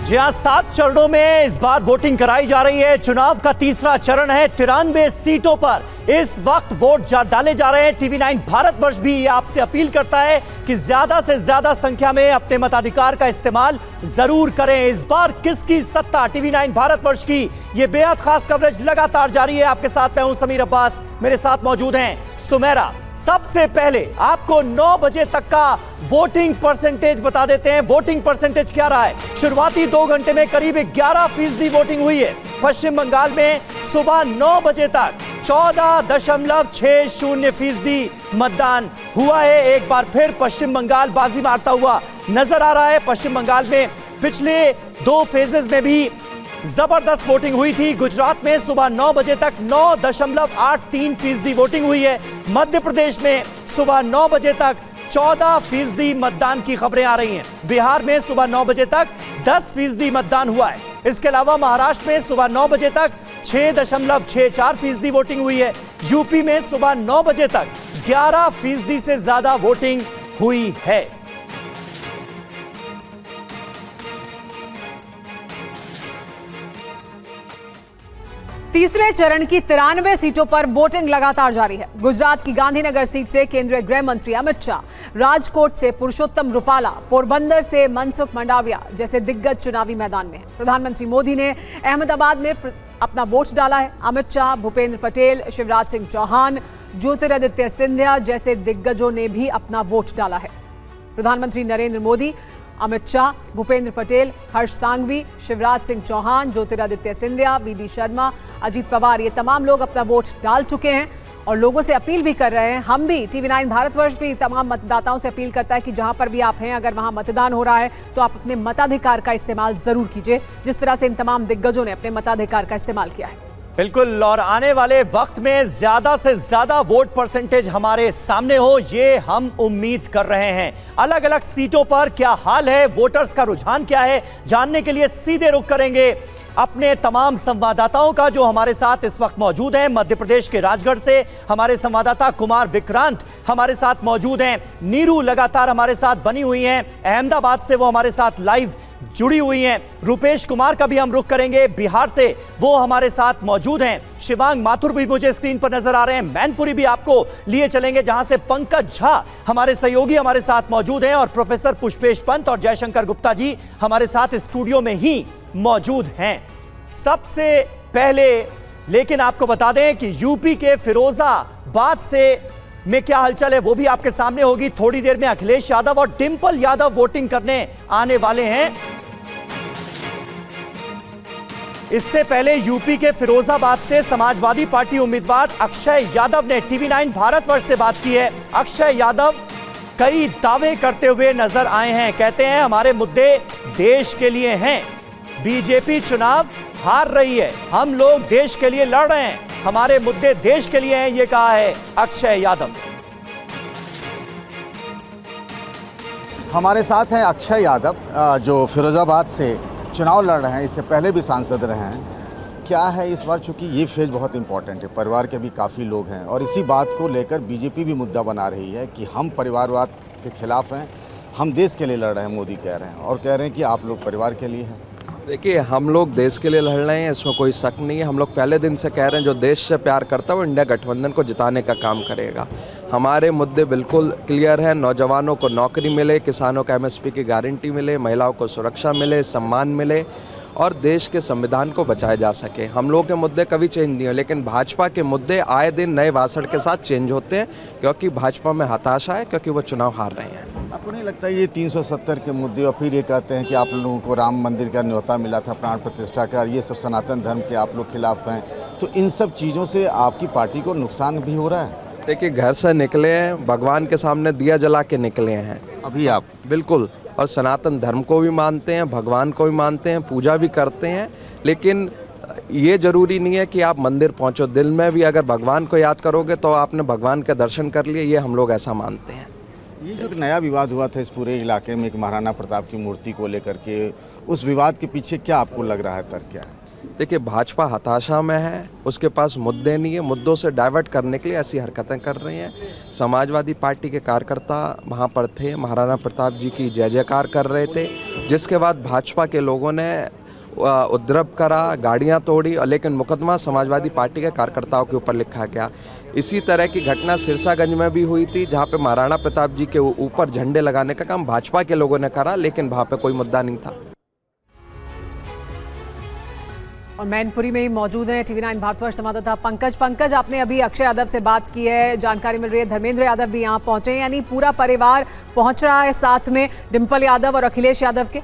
जी हाँ, 7 चरणों में इस बार वोटिंग कराई जा रही है। चुनाव का तीसरा चरण है। 93 सीटों पर इस वक्त वोट डाले जा रहे हैं। TV9 भारतवर्ष भी आपसे अपील करता है कि ज्यादा से ज्यादा संख्या में अपने मताधिकार का इस्तेमाल जरूर करें। इस बार किसकी सत्ता, TV9 भारतवर्ष की ये बेहद खास कवरेज लगातार जारी है। आपके साथ मैं हूं समीर अब्बास, मेरे साथ मौजूद हैं सुमेरा। सबसे पहले आपको 9 बजे तक का वोटिंग परसेंटेज बता देते हैं। वोटिंग परसेंटेज क्या रहा है? शुरुआती 2 घंटे में करीब 11% वोटिंग हुई है। पश्चिम बंगाल में सुबह 9 बजे तक 14.60% मतदान हुआ है। एक बार फिर पश्चिम बंगाल बाजी मारता हुआ नजर आ रहा है। पश्चिम बंगाल में पिछले 2 फेजेस में भी जबरदस्त वोटिंग हुई थी। गुजरात में सुबह 9 बजे तक 9.83% वोटिंग हुई है। मध्य प्रदेश में सुबह 9 बजे तक 14% मतदान की खबरें आ रही हैं। बिहार में सुबह 9 बजे तक 10% मतदान हुआ है। इसके अलावा महाराष्ट्र में सुबह 9 बजे तक 6.64% वोटिंग हुई है। यूपी में सुबह 9 बजे तक 11% से ज्यादा वोटिंग हुई है। तीसरे चरण की 93 सीटों पर वोटिंग लगातार जारी है। गुजरात की गांधीनगर सीट से केंद्रीय गृह मंत्री अमित शाह, राजकोट से पुरुषोत्तम रुपाला, पोरबंदर से मनसुख मंडाविया जैसे दिग्गज चुनावी मैदान में हैं। प्रधानमंत्री मोदी ने अहमदाबाद में अपना वोट डाला है। अमित शाह, भूपेंद्र पटेल, शिवराज सिंह चौहान, ज्योतिरादित्य सिंधिया जैसे दिग्गजों ने भी अपना वोट डाला है। प्रधानमंत्री नरेंद्र मोदी, अमित शाह, भूपेंद्र पटेल, हर्ष सांघवी, शिवराज सिंह चौहान, ज्योतिरादित्य सिंधिया, VD शर्मा, अजीत पवार, ये तमाम लोग अपना वोट डाल चुके हैं और लोगों से अपील भी कर रहे हैं। हम भी TV9 भारतवर्ष भी तमाम मतदाताओं से अपील करता है कि जहां पर भी आप हैं, अगर वहां मतदान हो रहा है तो आप अपने मताधिकार का इस्तेमाल जरूर कीजिए, जिस तरह से इन तमाम दिग्गजों ने अपने मताधिकार का इस्तेमाल किया है। बिल्कुल, और आने वाले वक्त में ज्यादा से ज्यादा वोट परसेंटेज हमारे सामने हो, ये हम उम्मीद कर रहे हैं। अलग अलग सीटों पर क्या हाल है, वोटर्स का रुझान क्या है, जानने के लिए सीधे रुख करेंगे अपने तमाम संवाददाताओं का जो हमारे साथ इस वक्त मौजूद हैं। मध्य प्रदेश के राजगढ़ से हमारे संवाददाता कुमार विक्रांत हमारे साथ मौजूद हैं। नीरू लगातार हमारे साथ बनी हुई हैं। अहमदाबाद से वो हमारे साथ लाइव जुड़ी हुई हैं। रुपेश कुमार का भी हम रुख करेंगे, बिहार से वो हमारे साथ मौजूद हैं। शिवांग माथुर भी मुझे स्क्रीन पर नजर आ रहे हैं। मैनपुरी भी आपको लिए चलेंगे, जहां से पंकज झा हमारे सहयोगी हमारे साथ मौजूद हैं और प्रोफेसर पुष्पेश पंत और जयशंकर गुप्ता जी हमारे साथ स्टूडियो में ही मौजूद हैं। सबसे पहले लेकिन आपको बता दें कि यूपी के फिरोजाबाद से में क्या हलचल है वो भी आपके सामने होगी। थोड़ी देर में अखिलेश यादव और डिंपल यादव वोटिंग करने आने वाले हैं। इससे पहले यूपी के फिरोजाबाद से समाजवादी पार्टी उम्मीदवार अक्षय यादव ने TV9 भारतवर्ष से बात की है। अक्षय यादव कई दावे करते हुए नजर आए हैं। कहते हैं हमारे मुद्दे देश के लिए हैं, बीजेपी चुनाव हार रही है, हम लोग देश के लिए लड़ रहे हैं, हमारे मुद्दे देश के लिए हैं, ये कहा है अक्षय यादव। हमारे साथ हैं अक्षय यादव जो फिरोजाबाद से चुनाव लड़ रहे हैं, इससे पहले भी सांसद रहे हैं। क्या है इस बार, चूंकि ये फेज बहुत इंपॉर्टेंट है, परिवार के भी काफ़ी लोग हैं और इसी बात को लेकर बीजेपी भी मुद्दा बना रही है कि हम परिवारवाद के खिलाफ हैं, हम देश के लिए लड़ रहे हैं, मोदी कह रहे हैं, और कह रहे हैं कि आप लोग परिवार के लिए हैं। देखिए, हम लोग देश के लिए लड़ रहे हैं, इसमें कोई शक नहीं है। हम लोग पहले दिन से कह रहे हैं जो देश से प्यार करता है वो इंडिया गठबंधन को जिताने का काम करेगा। हमारे मुद्दे बिल्कुल क्लियर हैं। नौजवानों को नौकरी मिले, किसानों को MSP की गारंटी मिले, महिलाओं को सुरक्षा मिले, सम्मान मिले और देश के संविधान को बचाया जा सके। हम लोग के मुद्दे कभी चेंज नहीं हो, लेकिन भाजपा के मुद्दे आए दिन नए भाषण के साथ चेंज होते हैं क्योंकि भाजपा में हताशा है, क्योंकि वो चुनाव हार रहे हैं। आपको नहीं लगता ये 370 के मुद्दे और फिर ये कहते हैं कि आप लोगों को राम मंदिर का न्योता मिला था, प्राण प्रतिष्ठा का, ये सब सनातन धर्म के आप लोग खिलाफ हैं, तो इन सब चीज़ों से आपकी पार्टी को नुकसान भी हो रहा है? देखिए, घर से निकले हैं, भगवान के सामने दिया जला के निकले हैं अभी आप। बिल्कुल, और सनातन धर्म को भी मानते हैं, भगवान को भी मानते हैं, पूजा भी करते हैं, लेकिन ये ज़रूरी नहीं है कि आप मंदिर पहुंचो। दिल में भी अगर भगवान को याद करोगे तो आपने भगवान के दर्शन कर लिए, ये हम लोग ऐसा मानते हैं। ये जो नया विवाद हुआ था इस पूरे इलाके में, एक महाराणा प्रताप की मूर्ति को लेकर के, उस विवाद के पीछे क्या आपको लग रहा है, तर्क क्या है? देखिए, भाजपा हताशा में है, उसके पास मुद्दे नहीं है, मुद्दों से डाइवर्ट करने के लिए ऐसी हरकतें कर रही हैं। समाजवादी पार्टी के कार्यकर्ता वहाँ पर थे, महाराणा प्रताप जी की जय जयकार कर रहे थे, जिसके बाद भाजपा के लोगों ने उपद्रव करा, गाड़ियाँ तोड़ी, लेकिन मुकदमा समाजवादी पार्टी के कार्यकर्ताओं के ऊपर लिखा गया। इसी तरह की घटना सिरसागंज में भी हुई थी, जहाँ पे महाराणा प्रताप जी के ऊपर झंडे लगाने का काम भाजपा के लोगों ने करा, लेकिन वहाँ पे कोई मुद्दा नहीं था। और मैनपुरी में ही मौजूद है TV9 भारतवर्ष संवाददाता पंकज, आपने अभी अक्षय यादव से बात की है, जानकारी मिल रही है धर्मेंद्र यादव भी यहाँ पहुंचे, यानी पूरा परिवार पहुंच रहा है साथ में डिंपल यादव और अखिलेश यादव के।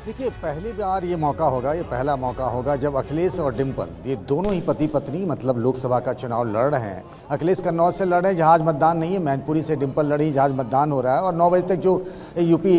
देखिए, पहली बार ये मौका होगा, ये पहला मौका होगा जब अखिलेश और डिंपल ये दोनों ही पति पत्नी मतलब लोकसभा का चुनाव लड़ रहे हैं। अखिलेश कन्नौज से लड़ रहे हैं, जहाज मतदान नहीं है। मैनपुरी से डिंपल लड़ी, जहाज मतदान हो रहा है। और 9 बजे तक जो यूपी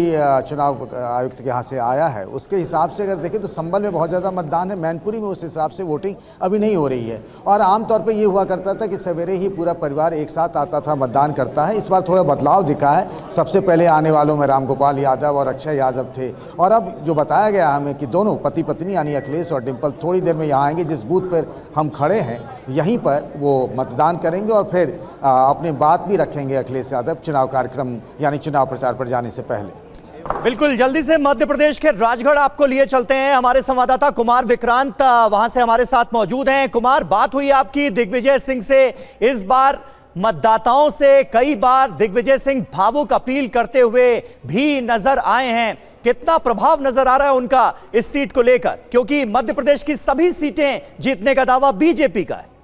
चुनाव आयुक्त के यहाँ से आया है, उसके हिसाब से अगर देखें तो संभल में बहुत ज़्यादा मतदान है, मैनपुरी में उस हिसाब से वोटिंग अभी नहीं हो रही है। और आमतौर पर ये हुआ करता था कि सवेरे ही पूरा परिवार एक साथ आता था, मतदान करता है। इस बार थोड़ा बदलाव दिखा है। सबसे पहले आने वालों में रामगोपाल यादव और अक्षय यादव थे, और अब जो बताया गया हमें कि दोनों पति पत्नी यानी अखिलेश और डिंपल थोड़ी देर में यहाँ आएंगे। जिस बूथ पर हम खड़े हैं यहीं पर वो मतदान करेंगे और फिर अपनी बात भी रखेंगे अखिलेश यादव चुनाव कार्यक्रम यानी चुनाव प्रचार पर जाने से पहले। बिल्कुल, जल्दी से मध्य प्रदेश के राजगढ़ आपको लिए चलते हैं। हमारे संवाददाता कुमार विक्रांत वहां से हमारे साथ मौजूद हैं। कुमार, बात हुई आपकी दिग्विजय सिंह से। इस बार मतदाताओं से कई बार दिग्विजय सिंह भावुक अपील करते हुए भी नजर आए हैं। कितना प्रभाव नजर आ रहा है उनका इस सीट को लेकर, क्योंकि मध्य प्रदेश की सभी सीटें जीतने का दावा बीजेपी का है।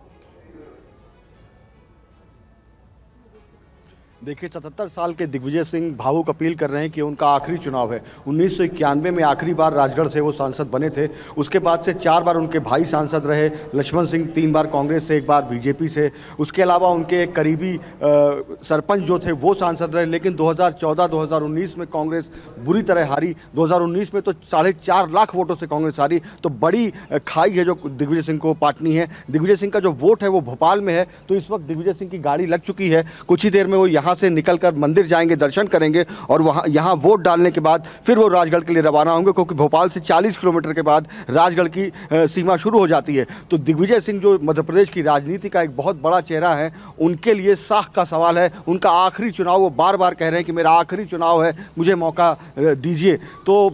देखिए, 77 साल के दिग्विजय सिंह भावुक अपील कर रहे हैं कि उनका आखिरी चुनाव है। 1991 में आखिरी बार राजगढ़ से वो सांसद बने थे। उसके बाद से 4 बार उनके भाई सांसद रहे। लक्ष्मण सिंह 3 बार कांग्रेस से, 1 बार बीजेपी से। उसके अलावा उनके एक करीबी सरपंच जो थे वो सांसद रहे। लेकिन 2014-2019 में कांग्रेस बुरी तरह हारी। 2019 में तो 4.5 लाख वोटों से कांग्रेस हारी। तो बड़ी खाई है जो दिग्विजय सिंह को पाटनी है। दिग्विजय सिंह का जो वोट है वो भोपाल में है, तो इस वक्त दिग्विजय सिंह की गाड़ी लग चुकी है। कुछ ही देर में वो यहाँ से निकलकर मंदिर जाएंगे, दर्शन करेंगे और यहाँ वोट डालने के बाद फिर वो राजगढ़ के लिए रवाना होंगे, क्योंकि भोपाल से 40 किलोमीटर के बाद राजगढ़ की सीमा शुरू हो जाती है। तो दिग्विजय सिंह जो मध्य प्रदेश की राजनीति का एक बहुत बड़ा चेहरा है, उनके लिए साख का सवाल है। उनका आखिरी चुनाव, वो बार बार कह रहे हैं कि मेरा आखिरी चुनाव है, मुझे मौका दीजिए। तो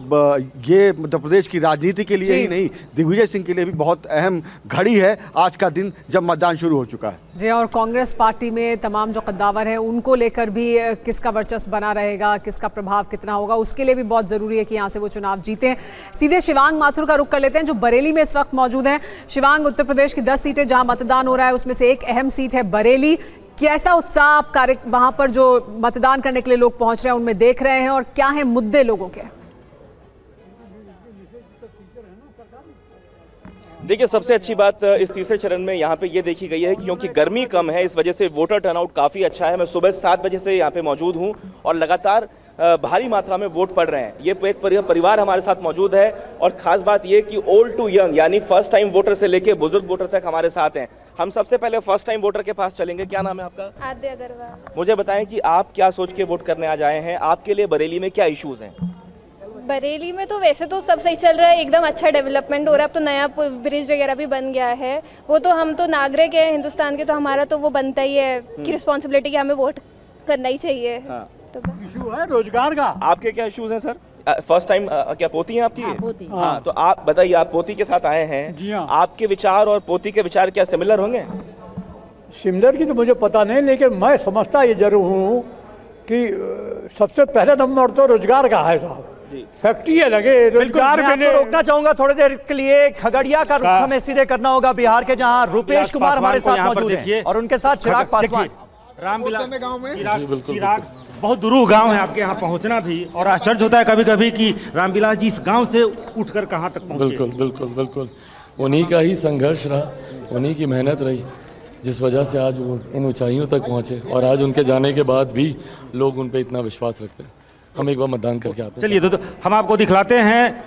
ये मध्य प्रदेश की राजनीति के लिए ही नहीं, दिग्विजय सिंह के लिए भी बहुत अहम घड़ी है आज का दिन, जब मतदान शुरू हो चुका है। जी, और कांग्रेस पार्टी में तमाम जो कद्दावर हैं उनको लेकर भी किसका वर्चस्व बना रहेगा, किसका प्रभाव कितना होगा, उसके लिए भी बहुत जरूरी है कि यहाँ से वो चुनाव जीतें। सीधे शिवांग माथुर का रुख कर लेते हैं, जो बरेली में इस वक्त मौजूद हैं। शिवांग, उत्तर प्रदेश की 10 सीटें जहां मतदान हो रहा है उसमें से एक अहम सीट है बरेली। कैसा उत्साह आप वहां पर जो मतदान करने के लिए लोग पहुंच रहे हैं उनमें देख रहे हैं, और क्या है मुद्दे लोगों के? देखिए, सबसे अच्छी बात इस तीसरे चरण में यहाँ पे ये देखी गई है कि क्योंकि गर्मी कम है, इस वजह से वोटर टर्नआउट काफ़ी अच्छा है। मैं सुबह 7 बजे से यहाँ पे मौजूद हूँ और लगातार भारी मात्रा में वोट पड़ रहे हैं। ये एक परिवार हमारे साथ मौजूद है, और ख़ास बात ये कि ओल्ड टू यंग यानी फर्स्ट टाइम वोटर से लेके बुजुर्ग वोटर तक हमारे साथ हैं। हम सबसे पहले फर्स्ट टाइम वोटर के पास चलेंगे। क्या नाम है आपका? आद्य अग्रवाल। मुझे बताएं कि आप क्या सोच के वोट करने आज आए हैं, आपके लिए बरेली में क्या इशूज़ हैं? बरेली में तो वैसे तो सब सही चल रहा है, एकदम अच्छा डेवलपमेंट हो रहा है। अब तो नया ब्रिज वगैरह भी बन गया है। वो तो हम तो नागरिक हैं हिंदुस्तान के, तो हमारा तो वो बनता ही है कि रिस्पॉन्सिबिलिटी कि हमें वोट करना ही चाहिए। हाँ। तो इशू है रोजगार का। आपके क्या इश्यूज हैं सर? फर्स्ट टाइम क्या पोती हैं आपकी? पोती। हाँ, तो आप बताइए, आप पोती के साथ आए हैं। जी हाँ। आपके विचार और पोती के विचार क्या सिमिलर होंगे? सिमलर की तो मुझे पता नहीं, लेकिन मैं समझता ये जरूर हूँ कि सबसे पहले नंबर तो रोजगार का है साहब। फैक्ट्री है लगे रोजगार के लिए। रोकना चाहूंगा थोड़ी देर के लिए। खगड़िया का रुख हमें सीधे करना होगा, बिहार के, जहां रुपेश कुमार हमारे साथ मौजूद हैं और उनके साथ चिराग पासवान। रामविलास गांव में चिराग बहुत दूर गांव है आपके यहाँ पहुंचना भी, और आश्चर्य होता है कभी कभी कि रामविलास जी इस गांव से उठकर कहां तक पहुंचे। बिल्कुल बिल्कुल बिल्कुल, उन्हीं का ही संघर्ष रहा, उन्हीं की मेहनत रही, जिस वजह से आज वो इन ऊंचाइयों तक पहुंचे, और आज उनके जाने के बाद भी लोग उन पर इतना विश्वास रखते हैं। हम एक बार मतदान करके आते हैं। चलिए तो हम आपको दिखलाते हैं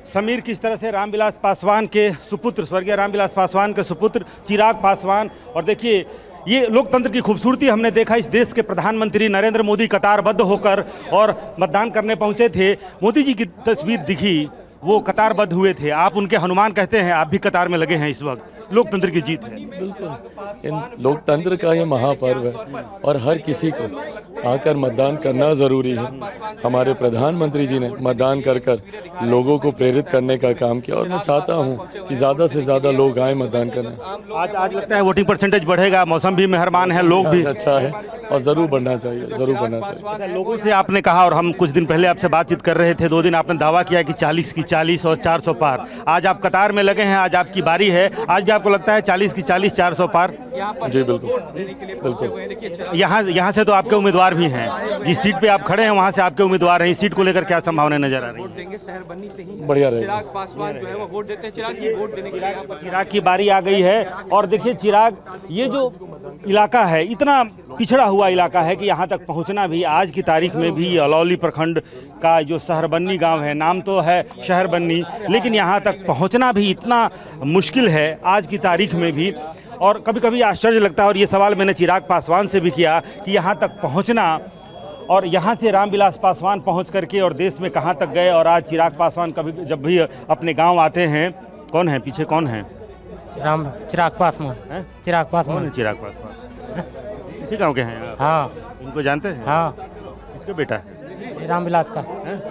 समीर किस तरह से रामविलास पासवान के सुपुत्र, स्वर्गीय रामविलास पासवान के सुपुत्र चिराग पासवान। और देखिए ये लोकतंत्र की खूबसूरती हमने देखा। इस देश के प्रधानमंत्री नरेंद्र मोदी कतारबद्ध होकर और मतदान करने पहुंचे थे। मोदी जी की तस्वीर दिखी, वो कतारबद्ध हुए थे। आप उनके हनुमान कहते हैं, आप भी कतार में लगे हैं। इस वक्त लोकतंत्र की जीत है। बिल्कुल, इन लोकतंत्र का ये महापर्व है और हर किसी को आकर मतदान करना ज़रूरी है। हमारे प्रधानमंत्री जी ने मतदान कर कर लोगों को प्रेरित करने का काम किया और मैं चाहता हूँ कि ज़्यादा से ज़्यादा लोग आए मतदान करने। आज लगता है वोटिंग परसेंटेज बढ़ेगा, मौसम भी मेहरबान है, लोग भी अच्छा है और ज़रूर बढ़ना चाहिए, ज़रूर बढ़ना चाहिए। लोगों से आपने कहा, और हम कुछ दिन पहले आपसे बातचीत कर रहे थे, 2 दिन आपने दावा किया कि 40 की 40 और 400 पार। आज आप कतार में लगे हैं, आज आपकी बारी है। आज भी आपको लगता है 40 की 40 400 पार? जी बिल्कुल बिल्कुल। यहाँ से तो आपके उम्मीदवार भी हैं, जिस सीट पे आप खड़े हैं वहाँ से आपके उम्मीदवार हैं। इस सीट को लेकर क्या संभावना नजर आ रही है? बढ़िया रहेगा। चिराग पासवान जो है वो वोट देते हैं, चिराग जी वोट देने के लिए चिराग की बारी आ गई है। और देखिए चिराग, ये जो इलाका है इतना पिछड़ा हुआ इलाका है कि यहाँ तक पहुँचना भी आज की तारीख में भी अलौली प्रखंड का जो शहरबन्नी गांव है, नाम तो है शहरबन्नी, लेकिन यहाँ तक पहुँचना भी इतना मुश्किल है आज की तारीख में भी। और कभी कभी आश्चर्य लगता है, और ये सवाल मैंने चिराग पासवान से भी किया कि यहाँ तक पहुँचना, और यहाँ से रामविलास पासवान पहुँच करके और देश में कहाँ तक गए। और आज चिराग पासवान कभी जब भी अपने गाँव आते हैं, कौन है पीछे, कौन है? चिराग पासवान है। चिराग पासवान, चिराग पासवान इसी गाँव के हैं? हाँ। इनको जानते हैं? हाँ। इसका बेटा है? रामविलास का।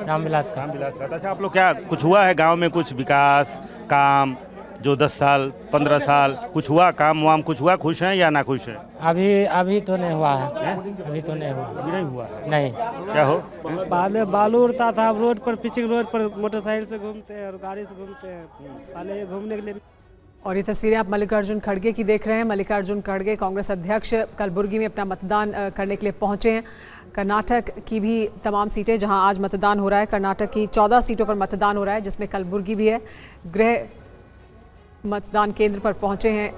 रामविलास का। अच्छा, आप लोग क्या कुछ हुआ है गांव में, कुछ विकास काम जो 10 साल 15 साल कुछ हुआ, काम वाम कुछ हुआ? खुश हैं या ना खुश हैं? अभी तो नहीं हुआ है। अभी तो नहीं हुआ। अभी नहीं हुआ? नहीं। क्या हो? पहले बालू उड़ता था, अब रोड पर, पिचिंग रोड पर मोटरसाइकिल से घूमते हैं और गाड़ी से घूमते हैं। पहले घूमने के लिए। और ये तस्वीरें आप मल्लिकार्जुन खड़गे की देख रहे हैं। मल्लिकार्जुन खड़गे कांग्रेस अध्यक्ष कलबुर्गी में अपना मतदान करने के लिए पहुंचे हैं। कर्नाटक की भी तमाम सीटें जहां आज मतदान हो रहा है, कर्नाटक की 14 सीटों पर मतदान हो रहा है, जिसमें कलबुर्गी भी है। गृह मतदान केंद्र पर पहुंचे हैं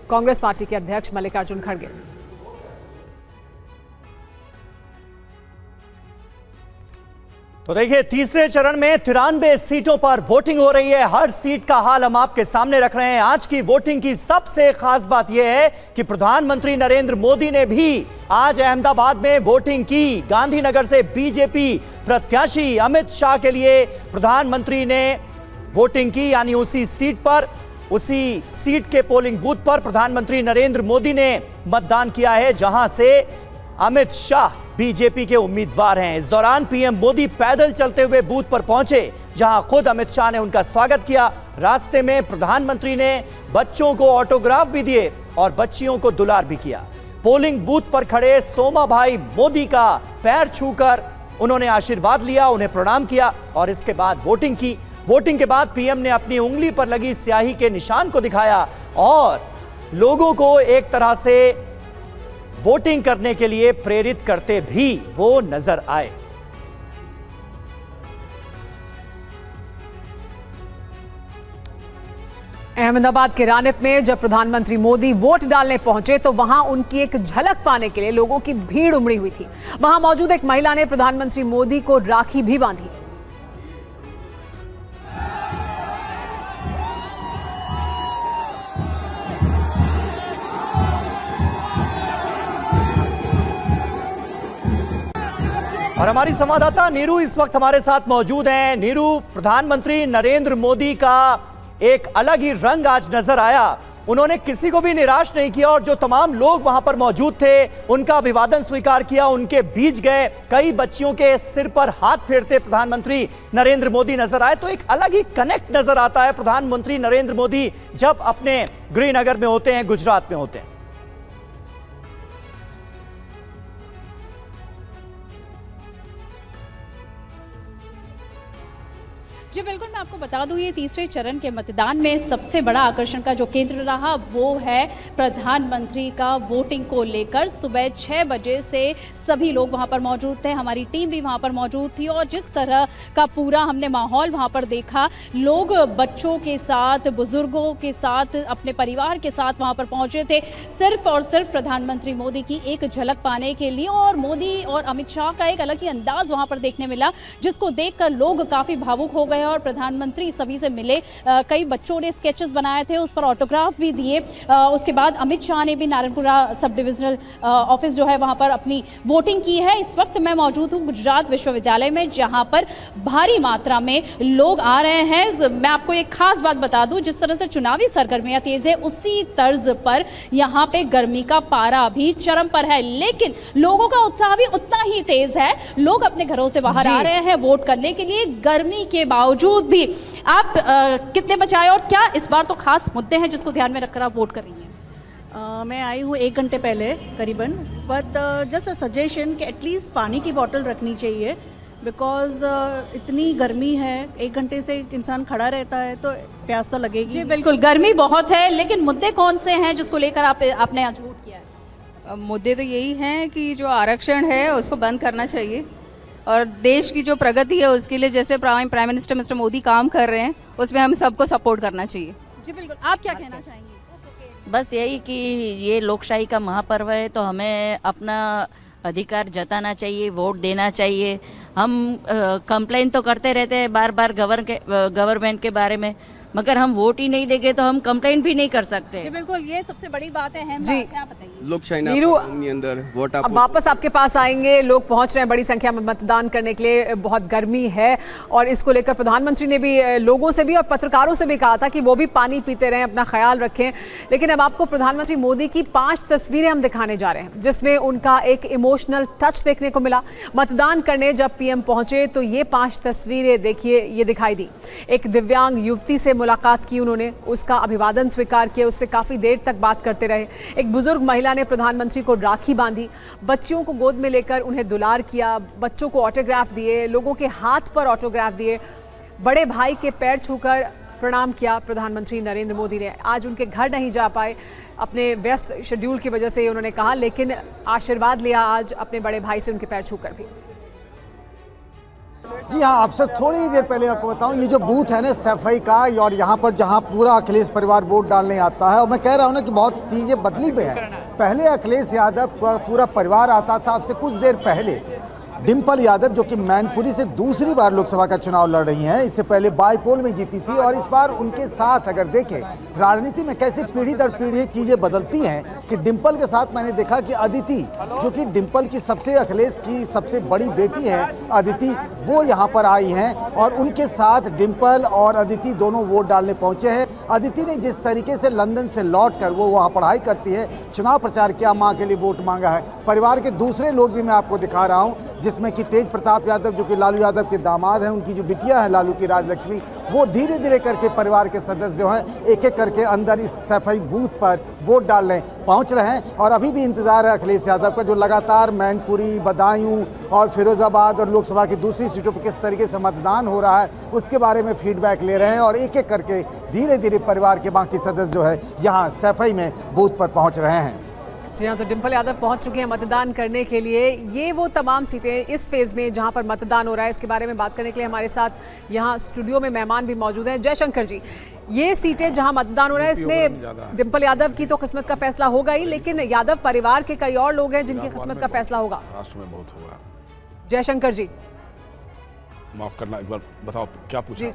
कांग्रेस पार्टी के अध्यक्ष मल्लिकार्जुन खड़गे। तो देखिए, तीसरे चरण में 93 सीटों पर वोटिंग हो रही है। हर सीट का हाल हम आपके सामने रख रहे हैं। आज की वोटिंग की सबसे खास बात यह है कि प्रधानमंत्री नरेंद्र मोदी ने भी आज अहमदाबाद में वोटिंग की। गांधीनगर से बीजेपी प्रत्याशी अमित शाह के लिए प्रधानमंत्री ने वोटिंग की, यानी उसी सीट के पोलिंग बूथ पर प्रधानमंत्री नरेंद्र मोदी ने मतदान किया है, जहां से अमित शाह बीजेपी के उम्मीदवार हैं। इस दौरान पीएम मोदी पैदल चलते हुए बूथ पर पहुंचे, जहां खुद अमित शाह ने उनका स्वागत किया। रास्ते में प्रधानमंत्री ने बच्चों को ऑटोग्राफ भी दिए और बच्चियों को दुलार भी किया। पोलिंग बूथ पर खड़े सोमा भाई मोदी का पैर छूकर उन्होंने आशीर्वाद लिया, उन्हें प्रणाम किया और इसके बाद वोटिंग की। वोटिंग के बाद पीएम ने अपनी उंगली पर लगी स्याही के निशान को दिखाया और लोगों को एक तरह से वोटिंग करने के लिए प्रेरित करते भी वो नजर आए। अहमदाबाद के रानिप में जब प्रधानमंत्री मोदी वोट डालने पहुंचे तो वहां उनकी एक झलक पाने के लिए लोगों की भीड़ उमड़ी हुई थी। वहां मौजूद एक महिला ने प्रधानमंत्री मोदी को राखी भी बांधी। और हमारी संवाददाता नीरू इस वक्त हमारे साथ मौजूद हैं। नीरू, प्रधानमंत्री नरेंद्र मोदी का एक अलग ही रंग आज नजर आया। उन्होंने किसी को भी निराश नहीं किया और जो तमाम लोग वहां पर मौजूद थे उनका अभिवादन स्वीकार किया, उनके बीच गए। कई बच्चियों के सिर पर हाथ फेरते प्रधानमंत्री नरेंद्र मोदी नजर आए। तो एक अलग ही कनेक्ट नजर आता है प्रधानमंत्री नरेंद्र मोदी जब अपने गृहनगर में होते हैं, गुजरात में होते हैं। जी बिल्कुल, मैं आपको बता दूं, ये तीसरे चरण के मतदान में सबसे बड़ा आकर्षण का जो केंद्र रहा वो है प्रधानमंत्री का वोटिंग को लेकर। सुबह 6 बजे से सभी लोग वहां पर मौजूद थे, हमारी टीम भी वहां पर मौजूद थी और जिस तरह का पूरा हमने माहौल वहां पर देखा, लोग बच्चों के साथ, बुजुर्गों के साथ, अपने परिवार के साथ वहां पर पहुंचे थे सिर्फ और सिर्फ प्रधानमंत्री मोदी की एक झलक पाने के लिए। और मोदी और अमित शाह का एक अलग ही अंदाज वहां पर देखने मिला, जिसको देखकर लोग काफी भावुक हो गए और प्रधानमंत्री मंत्री सभी से मिले, कई बच्चों ने स्केचेस बनाए थे, उस पर ऑटोग्राफ भी दिए। उसके बाद अमित शाह ने भी नारायणपुरा सब डिविजनल ऑफिस जो है वहां पर अपनी वोटिंग की है। इस वक्त मैं मौजूद हूँ गुजरात विश्वविद्यालय में, जहां पर भारी मात्रा में लोग आ रहे हैं। मैं आपको एक खास बात बता दूं, जिस तरह से चुनावी सरगर्मियां तेज है, उसी तर्ज पर यहाँ पे गर्मी का पारा भी चरम पर है, लेकिन लोगों का उत्साह भी उतना ही तेज है। लोग अपने घरों से बाहर आ रहे हैं वोट करने के लिए, गर्मी के बावजूद भी। आप कितने बजे आए और क्या इस बार तो खास मुद्दे हैं जिसको ध्यान में रखकर आप वोट कर रही हैं? मैं आई हूँ 1 घंटे पहले करीबन, बट जस्ट अ सजेशन कि एटलीस्ट पानी की बोतल रखनी चाहिए, बिकॉज इतनी गर्मी है, 1 घंटे से इंसान खड़ा रहता है तो प्यास तो लगेगी। जी बिल्कुल, गर्मी बहुत है, लेकिन मुद्दे कौन से हैं जिसको लेकर आपने आज वोट किया है? मुद्दे तो यही हैं कि जो आरक्षण है उसको बंद करना चाहिए, और देश की जो प्रगति है उसके लिए जैसे प्राइम मिनिस्टर मिस्टर मोदी काम कर रहे हैं उसमें हम सबको सपोर्ट करना चाहिए। जी बिल्कुल, आप क्या कहना चाहेंगी? बस यही कि ये लोकशाही का महापर्व है, तो हमें अपना अधिकार जताना चाहिए, वोट देना चाहिए। हम कंप्लेन तो करते रहते हैं बार बार गवर्नमेंट के बारे में, मगर हम वोट ही नहीं देंगे तो हम कंप्लेन भी नहीं कर सकते। जी बिल्कुल, ये सबसे बड़ी बात है। जी, क्या बताइए? लोकशाही अंदर वोट अब वापस आपके पास आएंगे। लोग पहुंच रहे हैं बड़ी संख्या में मतदान करने के लिए, बहुत गर्मी है और इसको लेकर प्रधानमंत्री ने भी लोगों से भी और पत्रकारों से भी कहा था कि वो भी पानी पीते रहें, अपना ख्याल रखें। लेकिन अब आपको प्रधानमंत्री मोदी की 5 तस्वीरें हम दिखाने जा रहे हैं, जिसमें उनका एक इमोशनल टच देखने को मिला। मतदान करने जब पीएम पहुंचे तो ये 5 तस्वीरें देखिए, ये दिखाई दी। एक दिव्यांग युवती से मुलाकात की उन्होंने, उसका अभिवादन स्वीकार किया, उससे काफी देर तक बात करते रहे। एक बुजुर्ग महिला ने प्रधानमंत्री को राखी बांधी, बच्चियों को गोद में लेकर उन्हें दुलार किया, बच्चों को ऑटोग्राफ दिए, लोगों के हाथ पर ऑटोग्राफ दिए, बड़े भाई के पैर छूकर प्रणाम किया प्रधानमंत्री नरेंद्र मोदी ने। आज उनके घर नहीं जा पाए अपने व्यस्त शेड्यूल की वजह से, उन्होंने कहा, लेकिन आशीर्वाद लिया आज अपने बड़े भाई से उनके पैर छूकर भी। जी हाँ, आपसे थोड़ी देर पहले आपको बताऊं, ये जो बूथ है ना सफाई का, और यहाँ पर जहाँ पूरा अखिलेश परिवार वोट डालने आता है, और मैं कह रहा हूँ ना कि बहुत चीज़ें बदली पे हैं। पहले अखिलेश यादव का पूरा परिवार आता था, अब से कुछ देर पहले डिम्पल यादव जो कि मैनपुरी से दूसरी बार लोकसभा का चुनाव लड़ रही हैं, इससे पहले बाईपोल में जीती थी, और इस बार उनके साथ अगर देखें राजनीति में कैसे पीढ़ी दर पीढ़ी चीज़ें बदलती हैं कि डिम्पल के साथ मैंने देखा कि अदिति, जो कि डिम्पल की सबसे अखिलेश की सबसे बड़ी बेटी है अदिति, वो यहाँ पर आई हैं और उनके साथ डिम्पल और अदिति दोनों वोट डालने पहुँचे हैं। अदिति ने जिस तरीके से लंदन से लौट कर वो वहाँ पढ़ाई करती है, चुनाव प्रचार किया, माँ के लिए वोट मांगा है। परिवार के दूसरे लोग भी मैं आपको दिखा रहा हूँ, जिसमें कि तेज प्रताप यादव जो कि लालू यादव के दामाद हैं, उनकी जो बिटिया है लालू की राजलक्ष्मी, वो धीरे धीरे करके परिवार के सदस्य जो हैं एक एक करके अंदर इस सफाई बूथ पर वोट डालने पहुंच रहे हैं। और अभी भी इंतजार है अखिलेश यादव का, जो लगातार मैनपुरी, बदायूं और फिरोजाबाद और लोकसभा की दूसरी सीटों पर किस तरीके से मतदान हो रहा है उसके बारे में फीडबैक ले रहे हैं, और एक एक करके धीरे धीरे परिवार के बाकी सदस्य जो है यहाँ सफाई में बूथ पर पहुँच रहे हैं। जी हाँ, तो डिम्पल यादव पहुंच चुके हैं मतदान करने के लिए। ये वो तमाम सीटें इस फेज़ में जहां पर मतदान हो रहा है, इसके बारे में बात करने के लिए हमारे साथ यहाँ स्टूडियो में मेहमान भी मौजूद हैं। जयशंकर जी, ये सीटें जहां मतदान हो रहा है, इसमें डिम्पल यादव की तो किस्मत का फैसला होगा ही, लेकिन यादव परिवार के कई और लोग हैं जिनकी किस्मत का फैसला होगा। राष्ट्र में बहुत होगा। जयशंकर जी, माफ करना, एक बार बताओ क्या पूछा?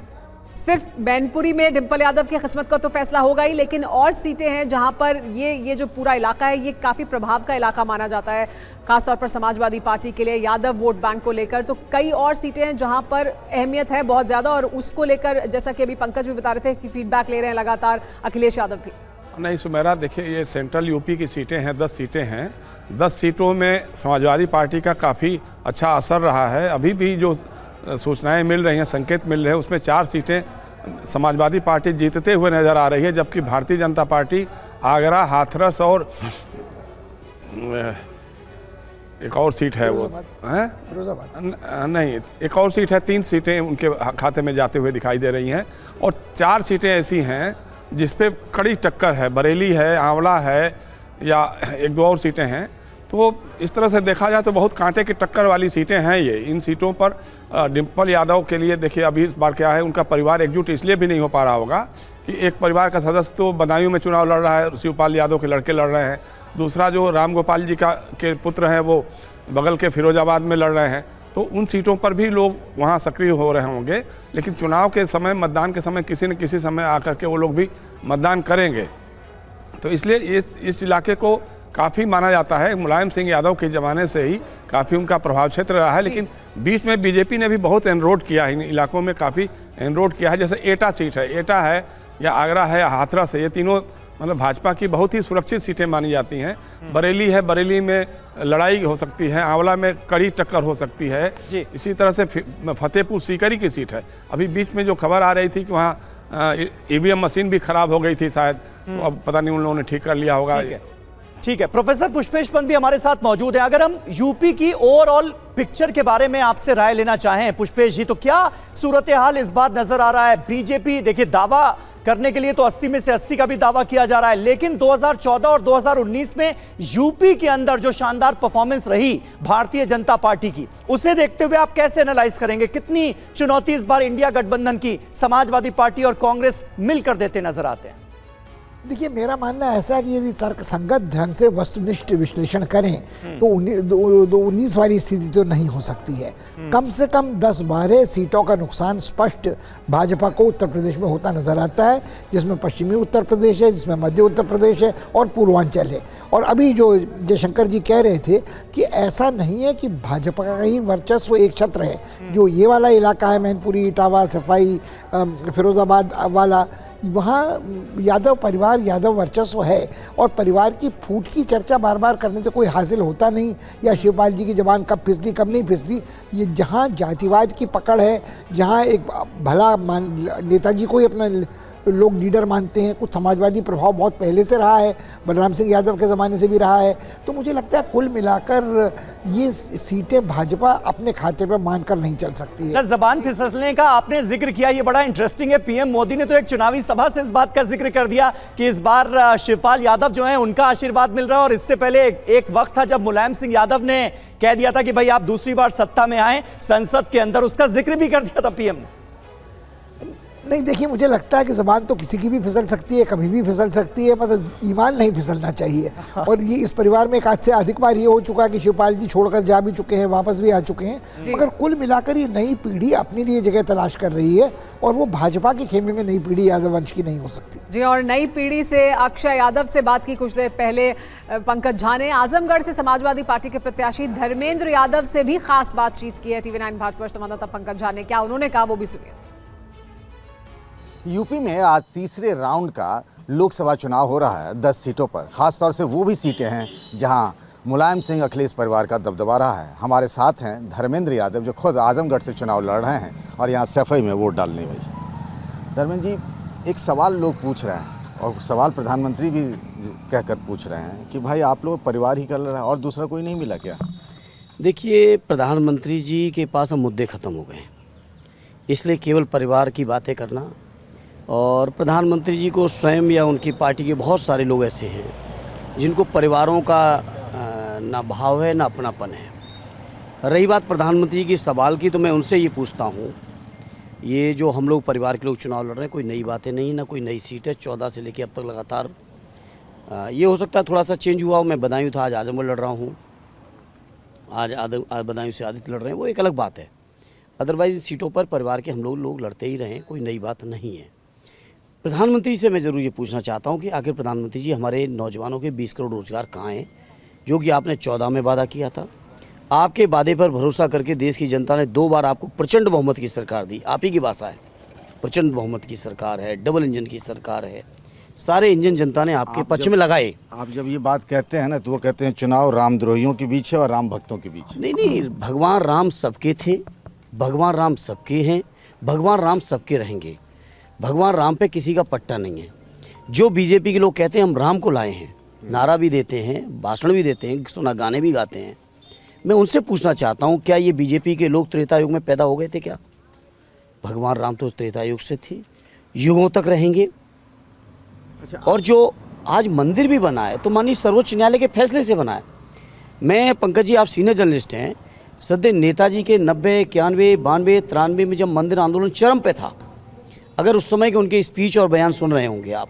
सिर्फ मैनपुरी में डिम्पल यादव की किस्मत का तो फैसला होगा ही, लेकिन और सीटें हैं जहां पर ये जो पूरा इलाका है, ये काफ़ी प्रभाव का इलाका माना जाता है, खासतौर पर समाजवादी पार्टी के लिए, यादव वोट बैंक को लेकर। तो कई और सीटें हैं जहां पर अहमियत है बहुत ज़्यादा, और उसको लेकर जैसा कि अभी पंकज भी बता रहे थे कि फीडबैक ले रहे हैं लगातार अखिलेश यादव भी। नहीं सुमेरा, देखिए ये सेंट्रल यूपी की सीटें हैं, 10 सीटें हैं। 10 सीटों में समाजवादी पार्टी का काफ़ी अच्छा असर रहा है। अभी भी जो सूचनाएं मिल रही हैं, संकेत मिल रहे हैं, उसमें 4 सीटें समाजवादी पार्टी जीतते हुए नज़र आ रही है, जबकि भारतीय जनता पार्टी आगरा, हाथरस और एक और सीट है वो है नहीं, एक और सीट है, 3 सीटें उनके खाते में जाते हुए दिखाई दे रही हैं, और 4 सीटें ऐसी हैं जिस पे कड़ी टक्कर है। बरेली है, आंवला है, या 1-2 और सीटें हैं। तो इस तरह से देखा जाए तो बहुत कांटे की टक्कर वाली सीटें हैं ये। इन सीटों पर डिम्पल यादव के लिए देखिए अभी इस बार क्या है, उनका परिवार एकजुट इसलिए भी नहीं हो पा रहा होगा कि एक परिवार का सदस्य तो बदायूं में चुनाव लड़ रहा है, शिवपाल यादव के लड़के लड़ रहे हैं, दूसरा जो राम गोपाल जी के पुत्र हैं वो बगल के फिरोजाबाद में लड़ रहे हैं, तो उन सीटों पर भी लोग वहाँ सक्रिय हो रहे होंगे, लेकिन चुनाव के समय, मतदान के समय किसी न किसी समय आकर के वो लोग भी मतदान करेंगे। तो इसलिए इस इलाके को काफ़ी माना जाता है, मुलायम सिंह यादव के ज़माने से ही काफ़ी उनका प्रभाव क्षेत्र रहा है। लेकिन बीच में बीजेपी ने भी बहुत एनरोड किया है, इन इलाकों में काफ़ी एनरोड किया है। जैसे एटा सीट है, एटा है या आगरा है या हाथरस है, ये तीनों मतलब भाजपा की बहुत ही सुरक्षित सीटें मानी जाती हैं। बरेली है, बरेली में लड़ाई हो सकती है, आंवला में कड़ी टक्कर हो सकती है। इसी तरह से फतेहपुर सीकरी की सीट है। अभी बीच में जो खबर आ रही थी कि वहाँ ईवीएम मशीन भी खराब हो गई थी शायद, तो अब पता नहीं उन लोगों ने ठीक कर लिया होगा। ठीक है, प्रोफेसर पुष्पेश पंत भी हमारे साथ मौजूद हैं। अगर हम यूपी की ओवरऑल पिक्चर के बारे में आपसे राय लेना चाहें पुष्पेश जी, तो क्या सूरत हाल इस बार नजर आ रहा है? बीजेपी देखिए दावा करने के लिए तो 80 में से 80 का भी दावा किया जा रहा है, लेकिन 2014 और 2019 में यूपी के अंदर जो शानदार परफॉर्मेंस रही भारतीय जनता पार्टी की, उसे देखते हुए आप कैसे एनालाइज करेंगे? कितनी चुनौती इस बार इंडिया गठबंधन की समाजवादी पार्टी और कांग्रेस मिलकर देते नजर आते हैं? देखिए, मेरा मानना ऐसा है कि यदि तर्कसंगत ढंग से वस्तुनिष्ठ विश्लेषण करें तो 19 वाली स्थिति तो नहीं हो सकती है। कम से कम 10-12 सीटों का नुकसान स्पष्ट भाजपा को उत्तर प्रदेश में होता नजर आता है, जिसमें पश्चिमी उत्तर प्रदेश है, जिसमें मध्य उत्तर प्रदेश है और पूर्वांचल है। और अभी जो जयशंकर जी कह रहे थे कि ऐसा नहीं है कि भाजपा का ही वर्चस्व एक छत्र है, जो ये वाला इलाका है, मैनपुरी, इटावा, सफाई, फिरोजाबाद वाला, वहाँ यादव परिवार, यादव वर्चस्व है। और परिवार की फूट की चर्चा बार बार करने से कोई हासिल होता नहीं, या शिवपाल जी की जबान कब फिसली कब नहीं फिसली। ये जहाँ जातिवाद की पकड़ है, जहाँ एक भला नेताजी को ही अपना लोग लीडर मानते हैं, कुछ समाजवादी प्रभाव बहुत पहले से रहा है, बलराम सिंह यादव के ज़माने से भी रहा है, तो मुझे लगता है कुल मिलाकर ये सीटें भाजपा अपने खाते पर मानकर नहीं चल सकती है। जबान फिसलने का आपने जिक्र किया, ये बड़ा इंटरेस्टिंग है। पीएम मोदी ने तो एक चुनावी सभा से इस बात का जिक्र कर दिया कि इस बार शिवपाल यादव जो है उनका आशीर्वाद मिल रहा है। और इससे पहले एक वक्त था जब मुलायम सिंह यादव ने कह दिया था कि भाई आप दूसरी बार सत्ता में आए, संसद के अंदर, उसका जिक्र भी कर दिया था पीएम ने। नहीं, देखिए, मुझे लगता है कि ज़बान तो किसी की भी फिसल सकती है, कभी भी फिसल सकती है, मतलब ईमान नहीं फिसलना चाहिए। और ये इस परिवार में एक आज से अधिक बार ये हो चुका है कि शिवपाल जी छोड़कर जा भी चुके हैं, वापस भी आ चुके हैं, मगर कुल मिलाकर ये नई पीढ़ी अपने लिए जगह तलाश कर रही है, और वो भाजपा के खेमे में नई पीढ़ी यादव वंश की नहीं हो सकती। जी, और नई पीढ़ी से अक्षय यादव से बात की कुछ देर पहले पंकज झा ने। आजमगढ़ से समाजवादी पार्टी के प्रत्याशी धर्मेंद्र यादव से भी खास बातचीत की है TV9 भारतवर्ष संवाददाता पंकज झा ने। क्या उन्होंने कहा वो भी सुनिए। यूपी में आज तीसरे राउंड का लोकसभा चुनाव हो रहा है 10 सीटों पर। खासतौर से वो भी सीटें हैं जहां मुलायम सिंह अखिलेश परिवार का दबदबा रहा है। हमारे साथ हैं धर्मेंद्र यादव, जो खुद आजमगढ़ से चुनाव लड़ रहे हैं और यहाँ सफाई में वोट डालने गई। धर्मेंद्र जी, एक सवाल लोग पूछ रहे हैं, और सवाल प्रधानमंत्री भी कहकर पूछ रहे हैं कि भाई आप लोग परिवार ही कर रहे हैं और दूसरा कोई नहीं मिला क्या? देखिए, प्रधानमंत्री जी के पास अब मुद्दे ख़त्म हो गए, इसलिए केवल परिवार की बातें करना, और प्रधानमंत्री जी को स्वयं या उनकी पार्टी के बहुत सारे लोग ऐसे हैं जिनको परिवारों का ना भाव है ना अपनापन है। रही बात प्रधानमंत्री के सवाल की, तो मैं उनसे ये पूछता हूँ, ये जो हम लोग परिवार के लोग चुनाव लड़ रहे हैं, कोई नई बातें नहीं, ना कोई नई सीट है। 14 से लेकर अब तक लगातार ये हो सकता है थोड़ा सा चेंज हुआ हो। मैं बदायूं था, आज आजमगढ़ लड़ रहा हूँ, आज बदायूं से आदित्य लड़ रहे हैं, वो एक अलग बात है। अदरवाइज सीटों पर परिवार के हम लोग लड़ते ही रहें, कोई नई बात नहीं है। प्रधानमंत्री से मैं ज़रूर ये पूछना चाहता हूँ कि आखिर प्रधानमंत्री जी, हमारे नौजवानों के 20 करोड़ रोजगार कहाँ हैं, जो कि आपने 14 में वादा किया था। आपके वादे पर भरोसा करके देश की जनता ने 2 बार आपको प्रचंड बहुमत की सरकार दी। आप ही की भाषा है, प्रचंड बहुमत की सरकार है, डबल इंजन की सरकार है, सारे इंजन जनता ने आपके पक्ष में लगाए। आप जब ये बात कहते हैं ना, तो वो कहते हैं चुनाव रामद्रोहियों के बीच है और राम भक्तों के बीच। नहीं, भगवान राम सबके थे, भगवान राम सबके हैं, भगवान राम सबके रहेंगे। भगवान राम पे किसी का पट्टा नहीं है। जो बीजेपी के लोग कहते हैं हम राम को लाए हैं, नारा भी देते हैं, भाषण भी देते हैं, सुना गाने भी गाते हैं, मैं उनसे पूछना चाहता हूँ, क्या ये बीजेपी के लोग त्रेता युग में पैदा हो गए थे क्या? भगवान राम तो त्रेता युग से थे, युगों तक रहेंगे। और जो आज मंदिर भी बना है तो माननीय सर्वोच्च न्यायालय के फैसले से बना है। मैं, पंकज जी, आप सीनियर जर्नलिस्ट हैं, सदैव नेताजी के 90, 91, 92, 93 में जब मंदिर आंदोलन चरम पे था, अगर उस समय के उनके स्पीच और बयान सुन रहे होंगे आप,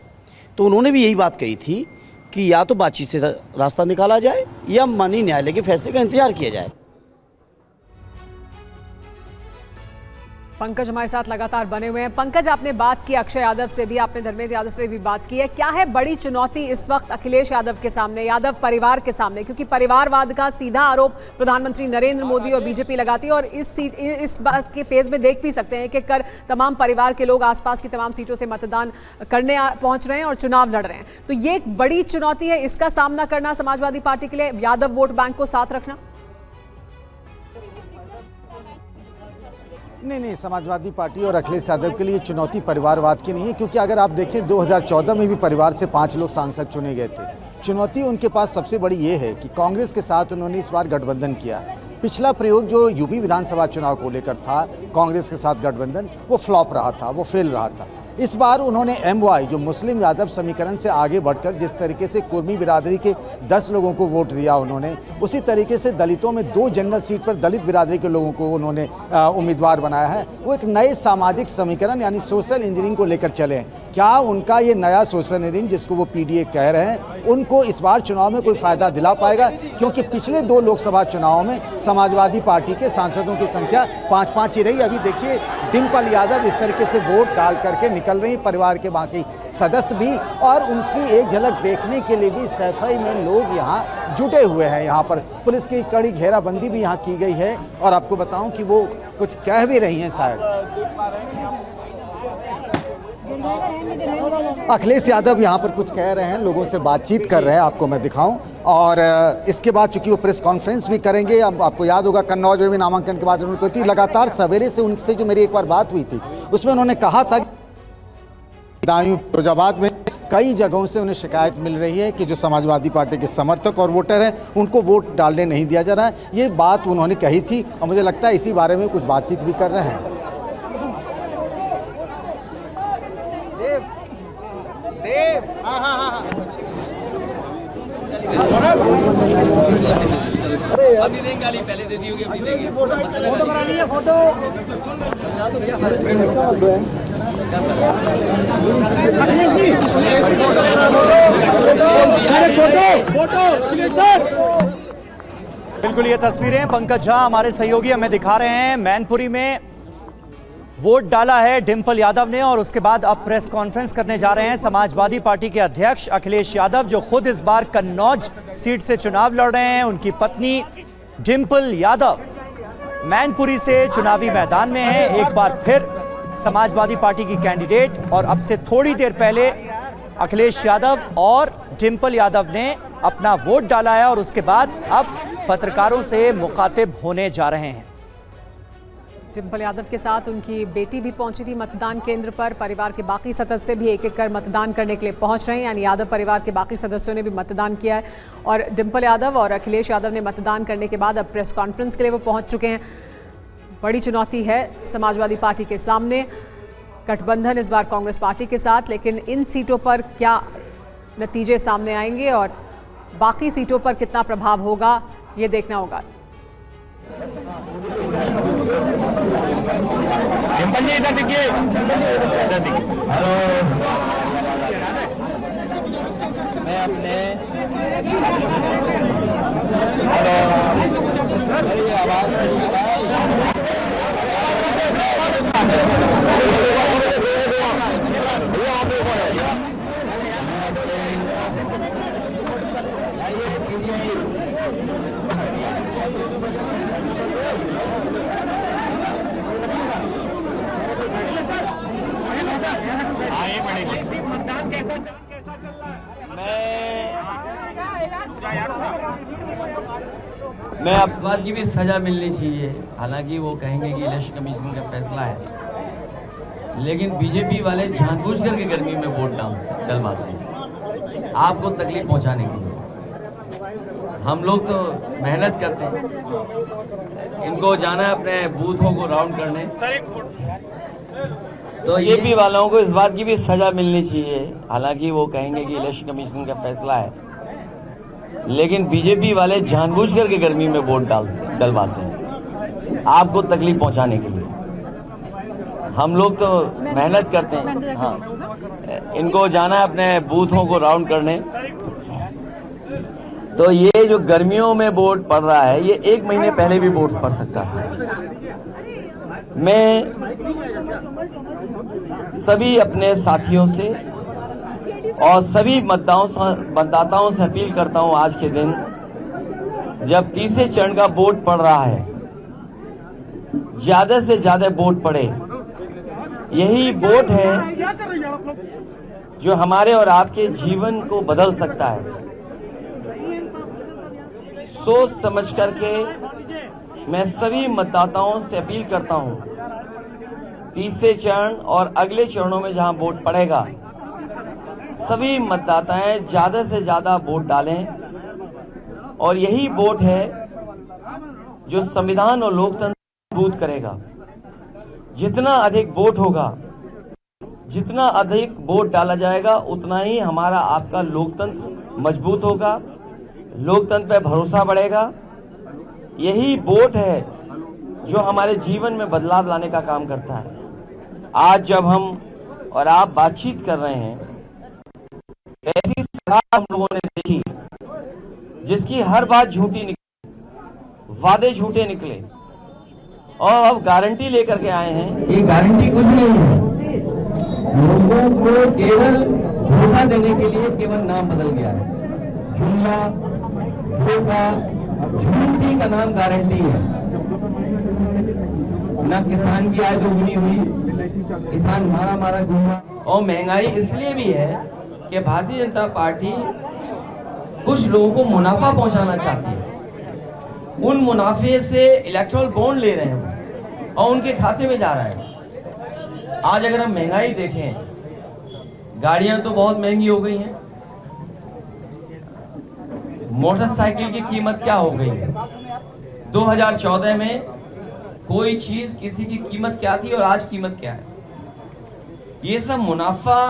तो उन्होंने भी यही बात कही थी कि या तो बातचीत से रास्ता निकाला जाए या माननीय न्यायालय के फैसले का इंतजार किया जाए। पंकज हमारे साथ लगातार बने हुए हैं। पंकज, आपने बात की अक्षय यादव से भी, आपने धर्मेंद्र यादव से भी बात की है। क्या है बड़ी चुनौती इस वक्त अखिलेश यादव के सामने, यादव परिवार के सामने? क्योंकि परिवारवाद का सीधा आरोप प्रधानमंत्री नरेंद्र मोदी और बीजेपी लगाती है और इस बात के फेज में देख भी सकते हैं कि कर तमाम परिवार के लोग आसपास की तमाम सीटों से मतदान करने पहुंच रहे हैं और चुनाव लड़ रहे हैं। तो ये एक बड़ी चुनौती है, इसका सामना करना समाजवादी पार्टी के लिए, यादव वोट बैंक को साथ रखना। नहीं, समाजवादी पार्टी और अखिलेश यादव के लिए चुनौती परिवारवाद की नहीं है, क्योंकि अगर आप देखें 2014 में भी परिवार से 5 लोग सांसद चुने गए थे। चुनौती उनके पास सबसे बड़ी ये है कि कांग्रेस के साथ उन्होंने इस बार गठबंधन किया। पिछला प्रयोग जो यूपी विधानसभा चुनाव को लेकर था कांग्रेस के साथ गठबंधन, वो फ्लॉप रहा था, वो फेल रहा था। इस बार उन्होंने MY जो मुस्लिम यादव समीकरण से आगे बढ़कर जिस तरीके से कुर्मी बिरादरी के 10 लोगों को वोट दिया उन्होंने, उसी तरीके से दलितों में 2 जनरल सीट पर दलित बिरादरी के लोगों को उन्होंने उम्मीदवार बनाया है। वो एक नए सामाजिक समीकरण यानी सोशल इंजीनियरिंग को लेकर चले हैं। क्या उनका ये नया सोशल इंजीनियरिंग जिसको वो PDA कह रहे हैं, उनको इस बार चुनाव में कोई फ़ायदा दिला पाएगा? क्योंकि पिछले 2 लोकसभा चुनावों में समाजवादी पार्टी के सांसदों की संख्या 5-5 ही रही। अभी देखिए डिम्पल यादव इस तरीके से वोट डाल करके निकल रही, परिवार के बाकी सदस्य भी, और उनकी एक झलक देखने के लिए भी सैफई में लोग यहाँ जुटे हुए हैं। यहाँ पर पुलिस की कड़ी घेराबंदी भी यहाँ की गई है और आपको बताऊं कि वो कुछ कह भी रही हैं शायद। अखिलेश यादव यहाँ पर कुछ कह रहे हैं, लोगों से बातचीत कर रहे हैं, आपको मैं दिखाऊं। और इसके बाद चूंकि वो प्रेस कॉन्फ्रेंस भी करेंगे। अब आपको याद होगा कन्नौज में भी नामांकन के बाद उन्होंने कही थी, लगातार सवेरे से उनसे जो मेरी एक बार बात हुई थी उसमें उन्होंने कहा था दायूं फिरोजाबाद में कई जगहों से उन्हें शिकायत मिल रही है कि जो समाजवादी पार्टी के समर्थक और वोटर हैं उनको वोट डालने नहीं दिया जा रहा है। ये बात उन्होंने कही थी और मुझे लगता है इसी बारे में कुछ बातचीत भी कर रहे हैं। अभी देंगे गाली, पहले दे दी होगी, अभी देंगे। फोटो बना लीजिए, फोटो। बिल्कुल ये तस्वीरें पंकज झा हमारे सहयोगी हमें दिखा रहे हैं। मैनपुरी में वोट डाला है डिम्पल यादव ने और उसके बाद अब प्रेस कॉन्फ्रेंस करने जा रहे हैं समाजवादी पार्टी के अध्यक्ष अखिलेश यादव, जो खुद इस बार कन्नौज सीट से चुनाव लड़ रहे हैं। उनकी पत्नी डिम्पल यादव मैनपुरी से चुनावी मैदान में है, एक बार फिर समाजवादी पार्टी की कैंडिडेट। और अब से थोड़ी देर पहले अखिलेश यादव और डिम्पल यादव ने अपना वोट डाला है और उसके बाद अब पत्रकारों से मुखातिब होने जा रहे हैं। डिम्पल यादव के साथ उनकी बेटी भी पहुंची थी मतदान केंद्र पर। परिवार के बाकी सदस्य भी एक एक कर मतदान करने के लिए पहुंच रहे हैं, यानी यादव परिवार के बाकी सदस्यों ने भी मतदान किया है। और डिम्पल यादव और अखिलेश यादव ने मतदान करने के बाद अब प्रेस कॉन्फ्रेंस के लिए वो पहुंच चुके हैं। बड़ी चुनौती है समाजवादी पार्टी के सामने, गठबंधन इस बार कांग्रेस पार्टी के साथ, लेकिन इन सीटों पर क्या नतीजे सामने आएंगे और बाकी सीटों पर कितना प्रभाव होगा ये देखना होगा। इधर देखिए, हेलो, मैं अपने मेरी आवाज मैं अपराध की भी सजा मिलनी चाहिए। हालांकि वो कहेंगे कि इलेक्शन कमीशन का फैसला है, लेकिन बीजेपी वाले जानबूझ करके गर्मी में वोट डलवाते हैं आपको तकलीफ पहुंचाने के लिए। हम लोग तो मेहनत करते हैं, इनको जाना है अपने बूथों को राउंड करने। तो बीजेपी वालों को इस बात की भी सजा मिलनी चाहिए। हालांकि वो कहेंगे कि इलेक्शन कमीशन का फैसला है, लेकिन बीजेपी वाले जानबूझ करके गर्मी में वोट डलवाते हैं आपको तकलीफ पहुंचाने के लिए। हम लोग तो मेहनत करते हैं, हाँ, इनको जाना है अपने बूथों को राउंड करने। तो ये जो गर्मियों में वोट पड़ रहा है, ये 1 महीने पहले भी वोट पड़ सकता है। मैं सभी अपने साथियों से और सभी मतदाताओं से अपील करता हूं, आज के दिन जब तीसरे चरण का वोट पड़ रहा है, ज्यादा से ज्यादा वोट पड़े। यही वोट है जो हमारे और आपके जीवन को बदल सकता है। सोच समझ करके मैं सभी मतदाताओं से अपील करता हूं, तीसरे चरण और अगले चरणों में जहां वोट पड़ेगा, सभी मतदाताएं ज्यादा से ज्यादा वोट डालें। और यही वोट है जो संविधान और लोकतंत्र मजबूत करेगा। जितना अधिक वोट होगा, जितना अधिक वोट डाला जाएगा, उतना ही हमारा आपका लोकतंत्र मजबूत होगा, लोकतंत्र पे भरोसा बढ़ेगा। यही वोट है जो हमारे जीवन में बदलाव लाने का काम करता है। आज जब हम और आप बातचीत कर रहे हैं, ऐसी सरकार हम लोगों ने देखी जिसकी हर बात झूठी निकली, वादे झूठे निकले, और अब गारंटी लेकर के आए हैं। ये गारंटी कुछ नहीं है, लोगों को केवल धोखा देने के लिए केवल नाम बदल गया है। जुमला, धोखा, झूठी का नाम गारंटी है। ना किसान की आय दोगुनी हुई, किसान मारा घूमा। और महंगाई इसलिए भी है कि भारतीय जनता पार्टी कुछ लोगों को मुनाफा पहुंचाना चाहती है। उन मुनाफे से इलेक्टोरल बॉन्ड ले रहे हैं और उनके खाते में जा रहा है। आज अगर हम महंगाई देखें, गाड़ियां तो बहुत महंगी हो गई हैं। मोटरसाइकिल की कीमत क्या हो गई है? 2014 में कोई चीज किसी की कीमत क्या थी और आज कीमत क्या है? ये सब मुनाफा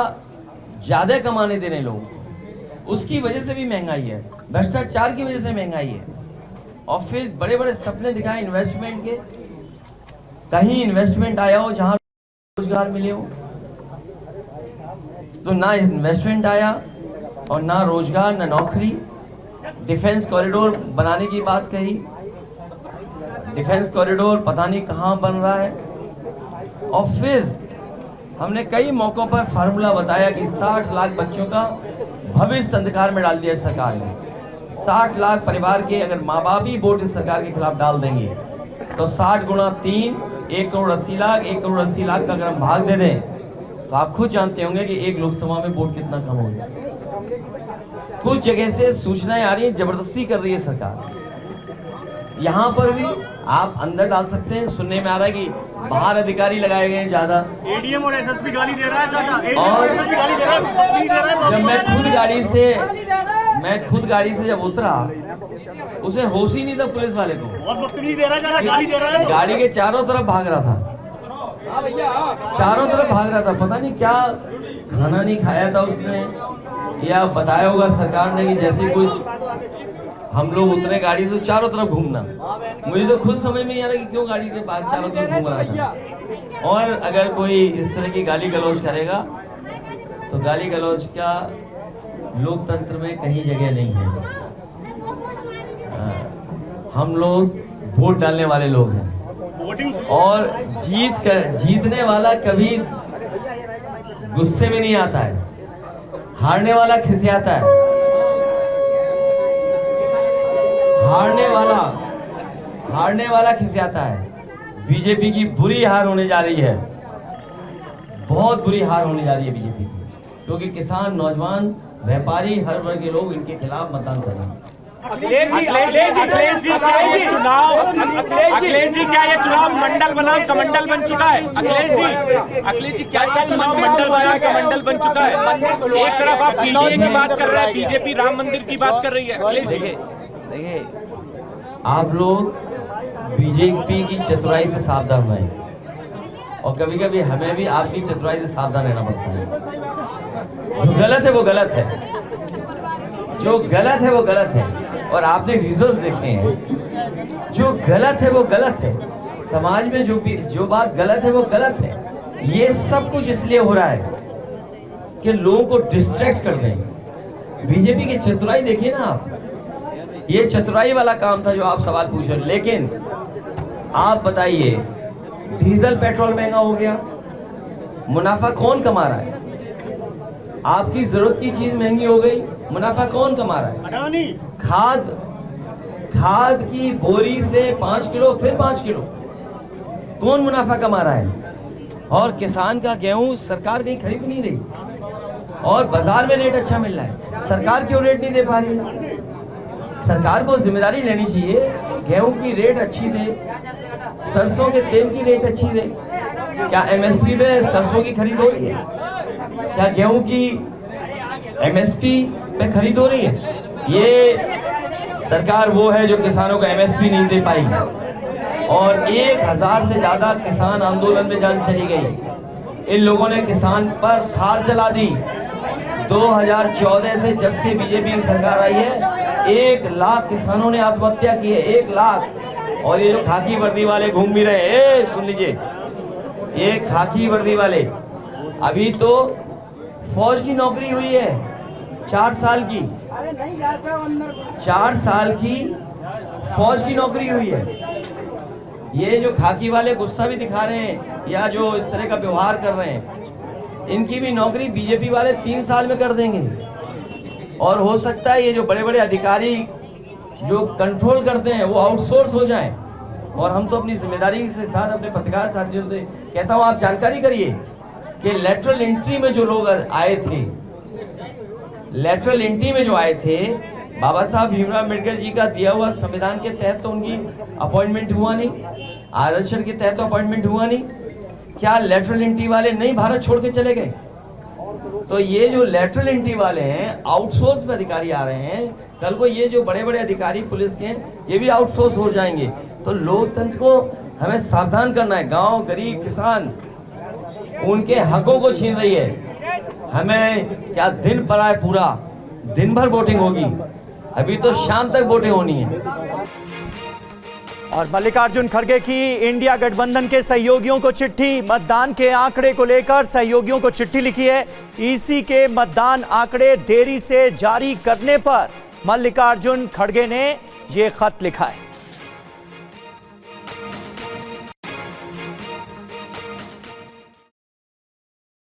ज्यादा कमाने दे रहे लोग, उसकी वजह से भी महंगाई है। भ्रष्टाचार की वजह से महंगाई है। और फिर बड़े बड़े सपने दिखाए इन्वेस्टमेंट के, कहीं इन्वेस्टमेंट आया हो जहां रोजगार मिले हो, तो ना इन्वेस्टमेंट आया और ना रोजगार, ना नौकरी। डिफेंस कॉरिडोर बनाने की बात कही, डिफेंस कॉरिडोर पता नहीं कहां बन रहा है। और फिर हमने कई मौकों पर फार्मूला बताया कि 60 लाख बच्चों का भविष्य अंधकार में डाल दिया सरकार ने। 60 लाख परिवार के अगर माँ बाप ही वोट इस सरकार के खिलाफ डाल देंगे तो 60 गुणा 3, 1 करोड़ 80 लाख, 1 करोड़ 80 लाख का अगर हम भाग दे दें तो आप खुद जानते होंगे कि एक लोकसभा में वोट कितना कम हो गया। कुछ जगह से सूचनाएं आ रही हैं, जबरदस्ती कर रही है सरकार। यहाँ पर भी आप अंदर डाल सकते हैं। सुनने में आ रहा है कि बाहर अधिकारी लगाए गए हैं ज्यादा। एडीएम और एसएसपी गाली दे रहा है चाचा। और जब मैं खुद गाड़ी से जब उतरा, उसे होश ही नहीं था पुलिस वाले को। बहुत बदतमीजी दे रहा है चाचा, गाली दे रहा है। गाड़ी के चारों तरफ भाग रहा था, चारों तरफ भाग रहा था। पता नहीं क्या खाना नहीं खाया था उसने, या बताया होगा सरकार ने कि जैसे कुछ हम लोग उतरे गाड़ी से चारों तरफ घूमना। मुझे तो खुद समझ में नहीं आ रहा कि क्यों गाड़ी के पास चारों तरफ घूम रहा था। और अगर कोई इस तरह की गाली गलौज करेगा तो गाली गलौज का लोकतंत्र में कहीं जगह नहीं है। हम लोग वोट डालने वाले लोग हैं और जीतने वाला कभी गुस्से में नहीं आता है, हारने वाला खिसियाता है। हारने वाला खिसियाता है। बीजेपी की बुरी हार होने जा रही है, बहुत बुरी हार होने जा रही है बीजेपी की, क्योंकि किसान, नौजवान, व्यापारी, हर वर्ग के लोग इनके खिलाफ मतदान कर रहे हैं। अखिलेश जी क्या ये चुनाव मंडल बनाम कमंडल बन चुका है? अखिलेश जी क्या ये चुनाव मंडल बनाम कमंडल बन चुका है? एक तरफ आप पीडीए की बात कर रहे हैं, बीजेपी राम मंदिर की बात कर रही है। अखिलेश जी देखिए, आप लोग बीजेपी की चतुराई से सावधान रहें और कभी कभी हमें भी आपकी चतुराई से सावधान रहना पड़ता है। जो गलत है वो गलत है, जो गलत है वो गलत है। और आपने विजुअल्स देखे हैं, जो गलत है वो गलत है। समाज में जो बात गलत है वो गलत है। ये सब कुछ इसलिए हो रहा है कि लोगों को डिस्ट्रैक्ट कर दें। बीजेपी की चतुराई देखिए ना आप, ये चतुराई वाला काम था जो आप सवाल पूछ रहे। लेकिन आप बताइए डीजल पेट्रोल महंगा हो गया, मुनाफा कौन कमा रहा है? आपकी जरूरत की चीज महंगी हो गई, मुनाफा कौन कमा रहा है? खाद की बोरी से 5 किलो फिर 5 किलो, कौन मुनाफा कमा रहा है? और किसान का गेहूं सरकार कहीं खरीद नहीं रही और बाजार में रेट अच्छा मिल रहा है, सरकार क्यों रेट नहीं दे पा रही है? सरकार को जिम्मेदारी लेनी चाहिए, गेहूं की रेट अच्छी दे, सरसों के तेल की रेट अच्छी दे। क्या एमएसपी में सरसों की खरीद हो रही है? क्या गेहूं की एमएसपी में खरीद हो रही है? ये सरकार वो है जो किसानों को एमएसपी नहीं दे पाई और 1000 से ज्यादा किसान आंदोलन में जान चली गई। इन लोगों ने किसान पर थार चला दी। 2014 से जब से बीजेपी की सरकार आई है 1 लाख किसानों ने आत्महत्या की है, 1 लाख। और ये जो खाकी वर्दी वाले घूम भी रहे हैं, सुन लीजिए, ये खाकी वर्दी वाले, अभी तो फौज की नौकरी हुई है 4 साल की, 4 साल की फौज की नौकरी हुई है। ये जो खाकी वाले गुस्सा भी दिखा रहे हैं या जो इस तरह का व्यवहार कर रहे हैं, इनकी भी नौकरी बीजेपी वाले 3 साल में कर देंगे। और हो सकता है ये जो बड़े बड़े अधिकारी जो कंट्रोल करते हैं वो आउटसोर्स हो जाएं। और हम तो अपनी जिम्मेदारी के साथ अपने पत्रकार साथियों से कहता हूं, आप जानकारी करिए कि लेटरल एंट्री में जो लोग आए थे, लेटरल एंट्री में जो आए थे, बाबा साहब भीमराव अम्बेडकर जी का दिया हुआ संविधान के तहत तो उनकी अपॉइंटमेंट हुआ नहीं, आरक्षण के तहत तो अपॉइंटमेंट हुआ नहीं। क्या लेटरल एंट्री वाले नहीं भारत छोड़ के चले गए? तो ये जो लेटरल एंट्री वाले हैं, आउटसोर्स में अधिकारी आ रहे हैं, कल को ये जो बड़े बड़े अधिकारी पुलिस के ये भी आउटसोर्स हो जाएंगे। तो लोकतंत्र को हमें सावधान करना है। गांव, गरीब, किसान उनके हकों को छीन रही है। हमें क्या दिन पड़ा है, पूरा दिन भर वोटिंग होगी, अभी तो शाम तक वोटिंग होनी है। और मल्लिकार्जुन खड़गे की इंडिया गठबंधन के सहयोगियों को चिट्ठी, मतदान के आंकड़े को लेकर सहयोगियों को चिट्ठी लिखी है। ईसी के मतदान आंकड़े देरी से जारी करने पर मल्लिकार्जुन खड़गे ने यह खत लिखा है।